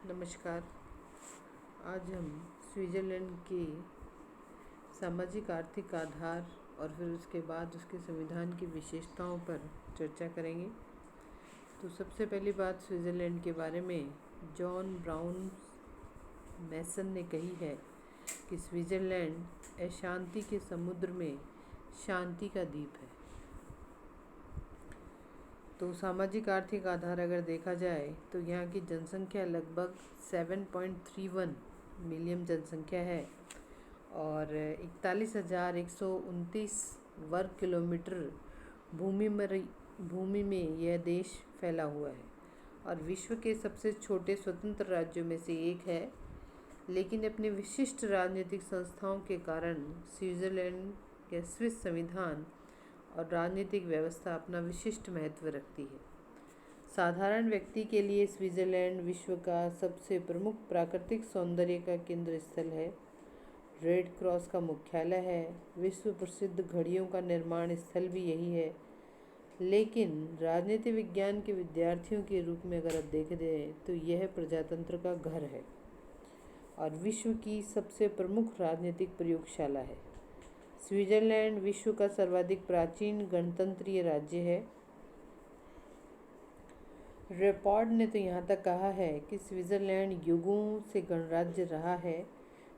नमस्कार। आज हम स्विट्ज़रलैंड के सामाजिक आर्थिक आधार और फिर उसके बाद उसके संविधान की विशेषताओं पर चर्चा करेंगे। तो सबसे पहली बात स्विट्ज़रलैंड के बारे में जॉन ब्राउन मैसन ने कही है कि स्विट्ज़रलैंड अशांति के समुद्र में शांति का द्वीप है। तो सामाजिक आर्थिक आधार अगर देखा जाए तो यहाँ की जनसंख्या लगभग 7.31 मिलियन जनसंख्या है और 41,129 वर्ग किलोमीटर भूमि में यह देश फैला हुआ है और विश्व के सबसे छोटे स्वतंत्र राज्यों में से एक है। लेकिन अपने विशिष्ट राजनीतिक संस्थाओं के कारण स्विट्ज़रलैंड के स्विस संविधान और राजनीतिक व्यवस्था अपना विशिष्ट महत्व रखती है। साधारण व्यक्ति के लिए स्विट्ज़रलैंड विश्व का सबसे प्रमुख प्राकृतिक सौंदर्य का केंद्र स्थल है, रेड क्रॉस का मुख्यालय है, विश्व प्रसिद्ध घड़ियों का निर्माण स्थल भी यही है। लेकिन राजनीति विज्ञान के विद्यार्थियों के रूप में अगर आप देख रहे हैं तो यह प्रजातंत्र का घर है और विश्व की सबसे प्रमुख राजनीतिक प्रयोगशाला है। स्विट्ज़रलैंड विश्व का सर्वाधिक प्राचीन गणतंत्रीय राज्य है। रेपॉर्ड ने तो यहाँ तक कहा है कि स्विट्ज़रलैंड युगों से गणराज्य रहा है।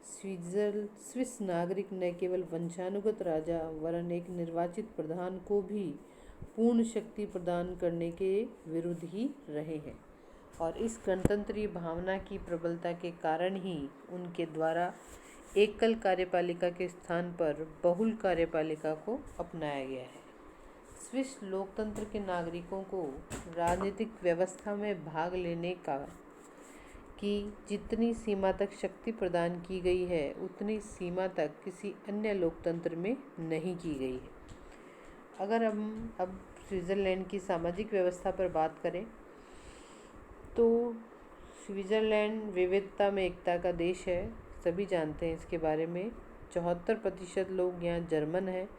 स्विस नागरिक न केवल वंशानुगत राजा वरन एक निर्वाचित प्रधान को भी पूर्ण शक्ति प्रदान करने के विरुद्ध ही रहे हैं और इस गणतंत्रीय भावना की प्रबलता के कारण ही उनके द्वारा एकल कार्यपालिका के स्थान पर बहुल कार्यपालिका को अपनाया गया है। स्विस लोकतंत्र के नागरिकों को राजनीतिक व्यवस्था में भाग लेने की जितनी सीमा तक शक्ति प्रदान की गई है उतनी सीमा तक किसी अन्य लोकतंत्र में नहीं की गई है। अगर हम अब स्विट्ज़रलैंड की सामाजिक व्यवस्था पर बात करें तो स्विट्ज़रलैंड विविधता में एकता का देश है। सभी जानते हैं इसके बारे में। 74% लोग यहाँ जर्मन हैं,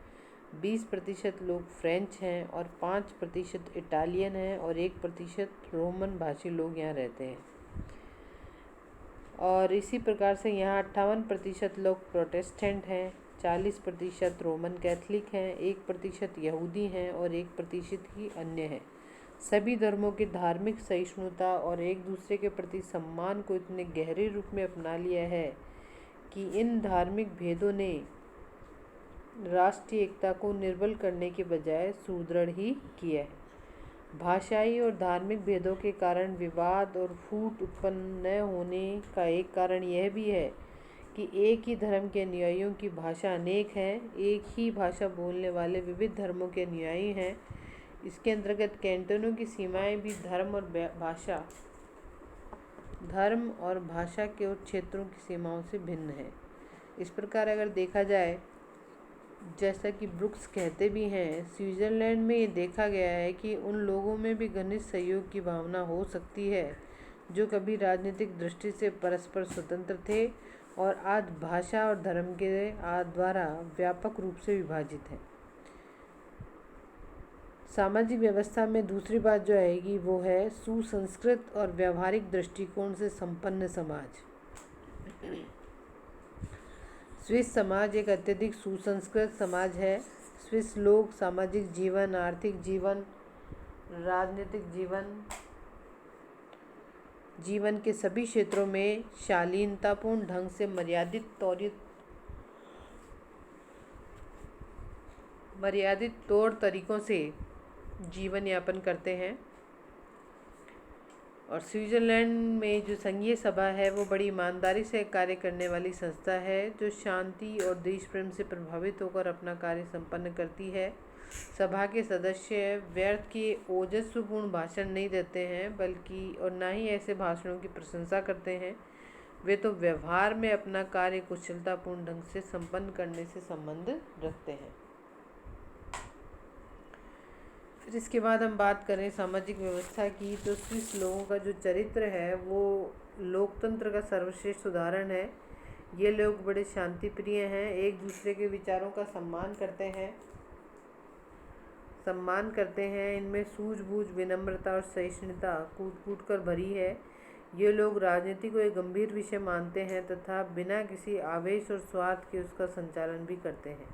20% लोग फ्रेंच हैं और 5% इटालियन हैं और 1% रोमन भाषी लोग यहाँ रहते हैं। और इसी प्रकार से यहाँ 58% लोग प्रोटेस्टेंट हैं, 40% रोमन कैथलिक हैं, 1% यहूदी हैं और 1% ही अन्य हैं। सभी धर्मों की धार्मिक सहिष्णुता और एक दूसरे के प्रति सम्मान को इतने गहरे रूप में अपना लिया है कि इन धार्मिक भेदों ने राष्ट्रीय एकता को निर्बल करने के बजाय सुदृढ़ ही किया है। भाषाई और धार्मिक भेदों के कारण विवाद और फूट उत्पन्न न होने का एक कारण यह भी है कि एक ही धर्म के अनुयायियों की भाषा अनेक हैं, एक ही भाषा बोलने वाले विविध धर्मों के अनुयायी हैं। इसके अंतर्गत कैंटोनों की सीमाएं भी धर्म और भाषा के और क्षेत्रों की सीमाओं से भिन्न है। इस प्रकार अगर देखा जाए, जैसा कि ब्रुक्स कहते भी हैं, स्विट्ज़रलैंड में ये देखा गया है कि उन लोगों में भी घनिष्ठ सहयोग की भावना हो सकती है जो कभी राजनीतिक दृष्टि से परस्पर स्वतंत्र थे और आज भाषा और धर्म के द्वारा व्यापक रूप से विभाजित हैं। सामाजिक व्यवस्था में दूसरी बात जो आएगी वो है सुसंस्कृत और व्यावहारिक दृष्टिकोण से संपन्न समाज। स्विस समाज एक अत्यधिक सुसंस्कृत समाज है। स्विस लोग सामाजिक जीवन, आर्थिक जीवन, राजनीतिक जीवन के सभी क्षेत्रों में शालीनतापूर्ण ढंग से मर्यादित तौर तरीकों से जीवन यापन करते हैं। और स्विट्ज़रलैंड में जो संघीय सभा है वो बड़ी ईमानदारी से कार्य करने वाली संस्था है जो शांति और देश प्रेम से प्रभावित होकर अपना कार्य संपन्न करती है। सभा के सदस्य व्यर्थ के ओजस्वीपूर्ण भाषण नहीं देते हैं बल्कि और ना ही ऐसे भाषणों की प्रशंसा करते हैं। वे तो व्यवहार में अपना कार्य कुशलतापूर्ण ढंग से संपन्न करने से संबंध रखते हैं। फिर इसके बाद हम बात करें सामाजिक व्यवस्था की तो स्विस लोगों का जो चरित्र है वो लोकतंत्र का सर्वश्रेष्ठ उदाहरण है। ये लोग बड़े शांति प्रिय हैं, एक दूसरे के विचारों का सम्मान करते हैं। इनमें सूझबूझ, विनम्रता और सहिष्णुता कूट कूट कर भरी है। ये लोग राजनीति को एक गंभीर विषय मानते हैं तथा बिना किसी आवेश और स्वार्थ के उसका संचालन भी करते हैं।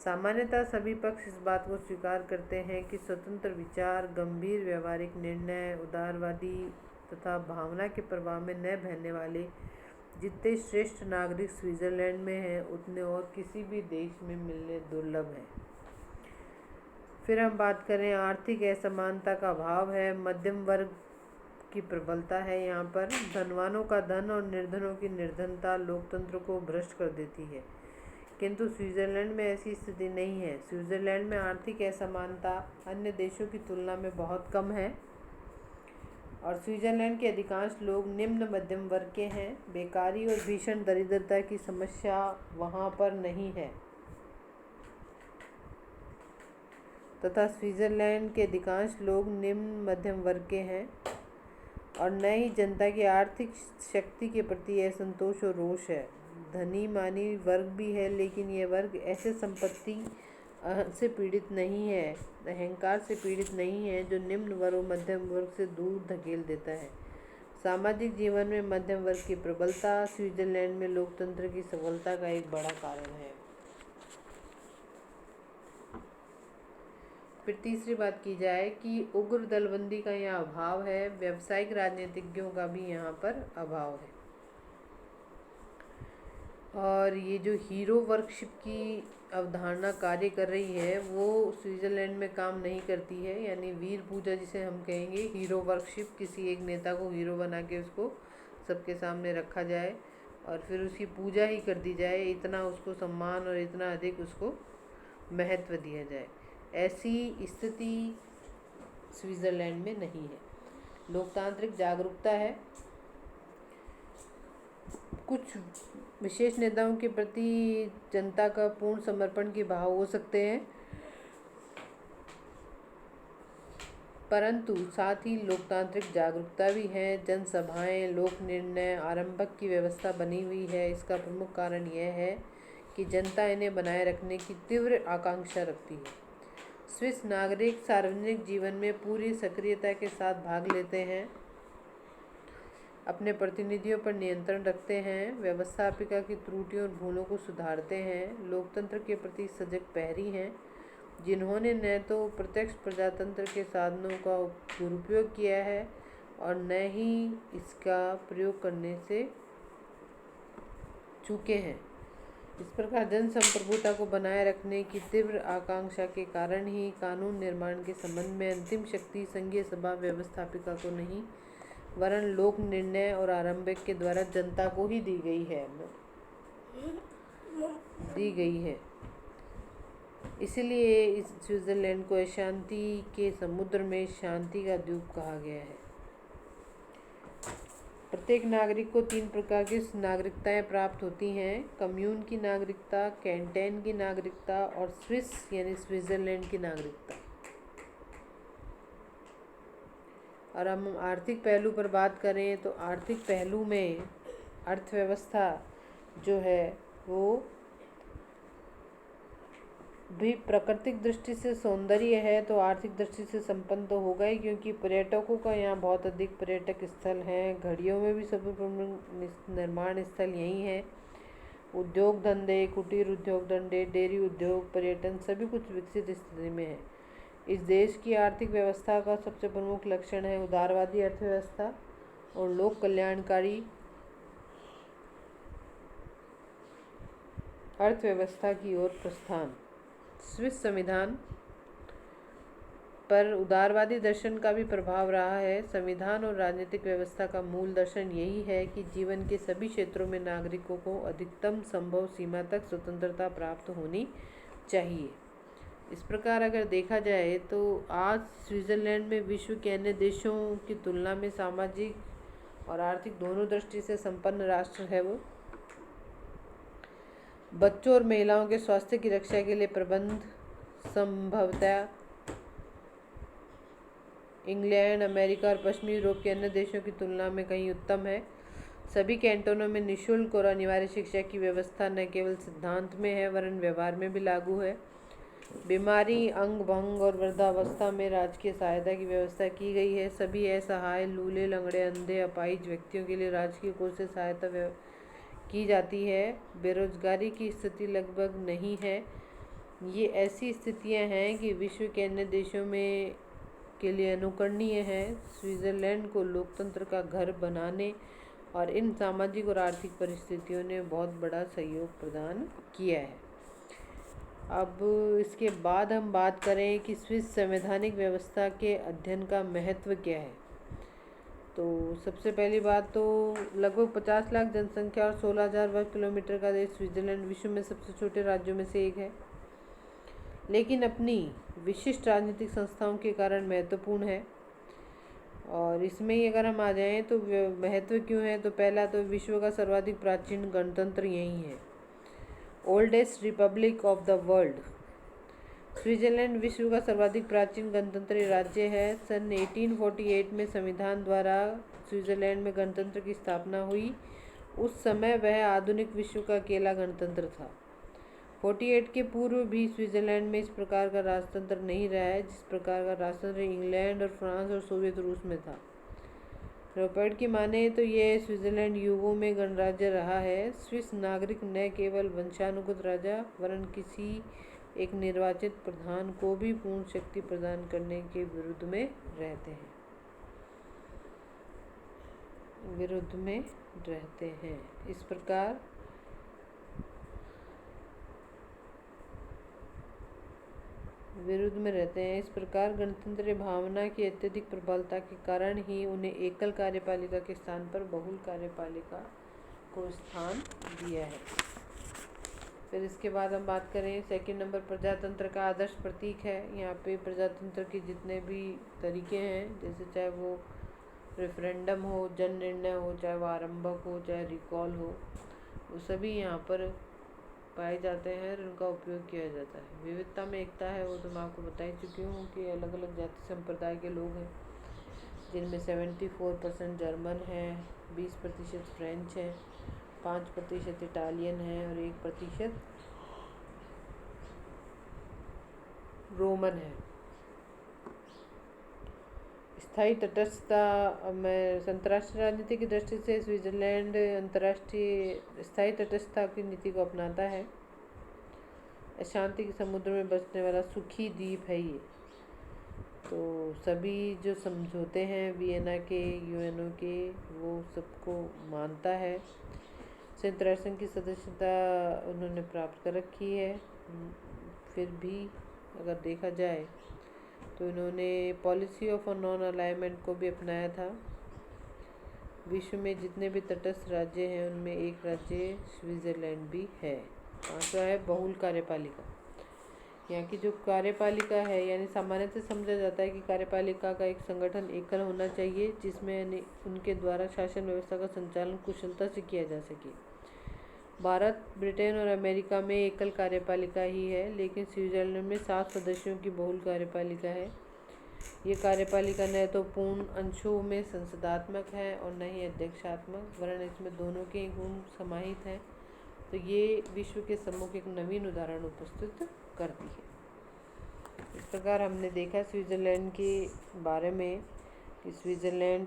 सामान्यतः सभी पक्ष इस बात को स्वीकार करते हैं कि स्वतंत्र विचार, गंभीर व्यवहारिक निर्णय, उदारवादी तथा भावना के प्रभाव में न बहने वाले जितने श्रेष्ठ नागरिक स्विट्जरलैंड में हैं उतने और किसी भी देश में मिलने दुर्लभ हैं। फिर हम बात करें आर्थिक असमानता का अभाव है, मध्यम वर्ग की प्रबलता है। यहाँ पर धनवानों का धन और निर्धनों की निर्धनता लोकतंत्र को भ्रष्ट कर देती है, किंतु स्विट्जरलैंड में ऐसी स्थिति नहीं है। स्विट्जरलैंड में आर्थिक असमानता अन्य देशों की तुलना में बहुत कम है और स्विट्जरलैंड के अधिकांश लोग निम्न मध्यम वर्ग के हैं। बेकारी और भीषण दरिद्रता की समस्या वहाँ पर नहीं है तथा स्विट्जरलैंड के अधिकांश लोग निम्न मध्यम वर्ग के हैं और न ही जनता की आर्थिक शक्ति के प्रति असंतोष और रोष है। धनी मानी वर्ग भी है, लेकिन यह वर्ग ऐसे संपत्ति से पीड़ित नहीं है, अहंकार से पीड़ित नहीं है जो निम्न वर्ग और मध्यम वर्ग से दूर धकेल देता है। सामाजिक जीवन में मध्यम वर्ग की प्रबलता स्विट्जरलैंड में लोकतंत्र की सफलता का एक बड़ा कारण है। फिर तीसरी बात की जाए कि उग्र दलबंदी का यहाँ अभाव है, व्यावसायिक राजनीतिज्ञों का भी यहाँ पर अभाव है। और ये जो हीरो वर्कशिप की अवधारणा कार्य कर रही है वो स्विट्जरलैंड में काम नहीं करती है, यानी वीर पूजा जिसे हम कहेंगे, हीरो वर्कशिप, किसी एक नेता को हीरो बना के उसको सबके सामने रखा जाए और फिर उसकी पूजा ही कर दी जाए, इतना उसको सम्मान और इतना अधिक उसको महत्व दिया जाए, ऐसी स्थिति स्विट्जरलैंड में नहीं है। लोकतांत्रिक जागरूकता है, कुछ विशेष नेताओं के प्रति जनता का पूर्ण समर्पण के भाव हो सकते हैं, परंतु साथ ही लोकतांत्रिक जागरूकता भी है। जनसभाएं, लोक निर्णय, आरंभक की व्यवस्था बनी हुई है। इसका प्रमुख कारण यह है कि जनता इन्हें बनाए रखने की तीव्र आकांक्षा रखती है। स्विस नागरिक सार्वजनिक जीवन में पूरी सक्रियता के साथ भाग लेते हैं, अपने प्रतिनिधियों पर नियंत्रण रखते हैं, व्यवस्थापिका की त्रुटियों और भूलों को सुधारते हैं, लोकतंत्र के प्रति सजग प्रहरी हैं, जिन्होंने न तो प्रत्यक्ष प्रजातंत्र के साधनों का दुरुपयोग किया है और न ही इसका प्रयोग करने से चूके हैं। इस प्रकार जनसंप्रभुता को बनाए रखने की तीव्र आकांक्षा के कारण ही कानून निर्माण के संबंध में अंतिम शक्ति संघीय सभा व्यवस्थापिका को नहीं वरन लोक निर्णय और आरंभिक के द्वारा जनता को ही दी गई है। इसलिए इस स्विट्जरलैंड को अशांति के समुद्र में शांति का द्वीप कहा गया है। प्रत्येक नागरिक को 3 प्रकार की नागरिकताएं प्राप्त होती हैं: कम्यून की नागरिकता, कैंटन की नागरिकता और स्विस यानी स्विट्जरलैंड की नागरिकता। और हम आर्थिक पहलू पर बात करें तो आर्थिक पहलू में अर्थव्यवस्था जो है वो भी प्राकृतिक दृष्टि से सौंदर्य है तो आर्थिक दृष्टि से संपन्न तो होगा ही, क्योंकि पर्यटकों का यहाँ बहुत अधिक पर्यटक स्थल हैं। घड़ियों में भी सभी प्रमुख निर्माण स्थल यही हैं। उद्योग धंधे, कुटीर उद्योग धंधे, डेयरी उद्योग, पर्यटन सभी कुछ विकसित स्थिति में है। इस देश की आर्थिक व्यवस्था का सबसे प्रमुख लक्षण है उदारवादी अर्थव्यवस्था और लोक कल्याणकारी अर्थव्यवस्था की ओर प्रस्थान। स्विस संविधान पर उदारवादी दर्शन का भी प्रभाव रहा है। संविधान और राजनीतिक व्यवस्था का मूल दर्शन यही है कि जीवन के सभी क्षेत्रों में नागरिकों को अधिकतम संभव सीमा तक स्वतंत्रता प्राप्त होनी चाहिए। इस प्रकार अगर देखा जाए तो आज स्विट्जरलैंड में विश्व के अन्य देशों की तुलना में सामाजिक और आर्थिक दोनों दृष्टि से संपन्न राष्ट्र है। वो बच्चों और महिलाओं के स्वास्थ्य की रक्षा के लिए प्रबंध संभवतः इंग्लैंड, अमेरिका और पश्चिमी यूरोप के अन्य देशों की तुलना में कहीं उत्तम है। सभी कैंटोनों में निःशुल्क और अनिवार्य शिक्षा की व्यवस्था न केवल सिद्धांत में है वरन व्यवहार में भी लागू है। बीमारी, अंग भंग और वृद्धावस्था में राजकीय सहायता की व्यवस्था की गई है। सभी असहाय, लूले, लंगड़े, अंधे, अपाहिज व्यक्तियों के लिए राजकीय कोष से सहायता की जाती है। बेरोजगारी की स्थिति लगभग नहीं है। ये ऐसी स्थितियां हैं कि विश्व के अन्य देशों में के लिए अनुकरणीय है। स्विट्ज़रलैंड को लोकतंत्र का घर बनाने और इन सामाजिक और आर्थिक परिस्थितियों ने बहुत बड़ा सहयोग प्रदान किया है। अब इसके बाद हम बात करें कि स्विस संवैधानिक व्यवस्था के अध्ययन का महत्व क्या है। तो सबसे पहली बात तो लगभग 50 लाख जनसंख्या और 16,000 वर्ग किलोमीटर का देश स्विट्ज़रलैंड विश्व में सबसे छोटे राज्यों में से एक है, लेकिन अपनी विशिष्ट राजनीतिक संस्थाओं के कारण महत्वपूर्ण है। और इसमें ही अगर हम आ जाएं तो महत्व क्यों है, तो पहला तो विश्व का सर्वाधिक प्राचीन गणतंत्र यही है, oldest Republic of the world. Switzerland विश्व का सर्वाधिक प्राचीन गणतंत्री राज्य है। सन 1848 में संविधान द्वारा स्विट्ज़रलैंड में गणतंत्र की स्थापना हुई। उस समय वह आधुनिक विश्व का अकेला गणतंत्र था। 48 के पूर्व भी स्विट्ज़रलैंड में इस प्रकार का राजतंत्र नहीं रहा है जिस प्रकार का राजतंत्र इंग्लैंड और फ्रांस और सोवियत रूस में था। रॉबर्ट की माने तो यह स्विट्ज़रलैंड युगों में गणराज्य रहा है। स्विस नागरिक न केवल वंशानुगत राजा वरन किसी एक निर्वाचित प्रधान को भी पूर्ण शक्ति प्रदान करने के विरुद्ध में रहते हैं। इस प्रकार विरुद्ध में रहते हैं। इस प्रकार गणतंत्र भावना की अत्यधिक प्रबलता के कारण ही उन्हें एकल कार्यपालिका के स्थान पर बहुल कार्यपालिका को स्थान दिया है। फिर इसके बाद हम बात करें सेकंड नंबर, प्रजातंत्र का आदर्श प्रतीक है। यहाँ पे प्रजातंत्र के जितने भी तरीके हैं, जैसे चाहे वो रेफरेंडम हो, जन निर्णय हो, चाहे वो आरंभक हो, चाहे रिकॉल हो, वो सभी यहाँ पर पाए जाते हैं और उनका उपयोग किया जाता है। विविधता में एकता है, वो तो मैं आपको बता ही चुकी हूँ कि अलग अलग जाति संप्रदाय के लोग हैं, जिनमें 74% जर्मन है, 20% फ्रेंच है, 5% इटालियन है और 1% रोमन है। स्थायी तटस्थता में अंतर्राष्ट्रीय राजनीति की दृष्टि से स्विट्ज़रलैंड अंतर्राष्ट्रीय स्थायी तटस्थता की नीति को अपनाता है। अशांति के समुद्र में बसने वाला सुखी द्वीप है ये। तो सभी जो समझौते हैं वियना के, यूएनओ के, वो सबको मानता है। संयुक्त राष्ट्र संघ की सदस्यता उन्होंने प्राप्त कर रखी है। फिर भी अगर देखा जाए तो इन्होंने पॉलिसी ऑफ नॉन अलाइनमेंट को भी अपनाया था। विश्व में जितने भी तटस्थ राज्य हैं उनमें एक राज्य स्विट्ज़रलैंड भी है। पांचवा है बहुल कार्यपालिका। यहाँ की जो कार्यपालिका है, यानी सामान्यतः समझा जाता है कि कार्यपालिका का एक संगठन एकल होना चाहिए जिसमें उनके द्वारा शासन व्यवस्था का संचालन कुशलता से किया जा सके। भारत, ब्रिटेन और अमेरिका में एकल कार्यपालिका ही है, लेकिन स्विट्ज़रलैंड में 7 सदस्यों की बहुल कार्यपालिका है। ये कार्यपालिका न तो पूर्ण अंशों में संसदात्मक है और न ही अध्यक्षात्मक, वरन इसमें दोनों के गुण समाहित हैं। तो ये विश्व के सम्मुख एक नवीन उदाहरण उपस्थित करती है। इस प्रकार हमने देखा स्विट्ज़रलैंड के बारे में कि स्विट्ज़रलैंड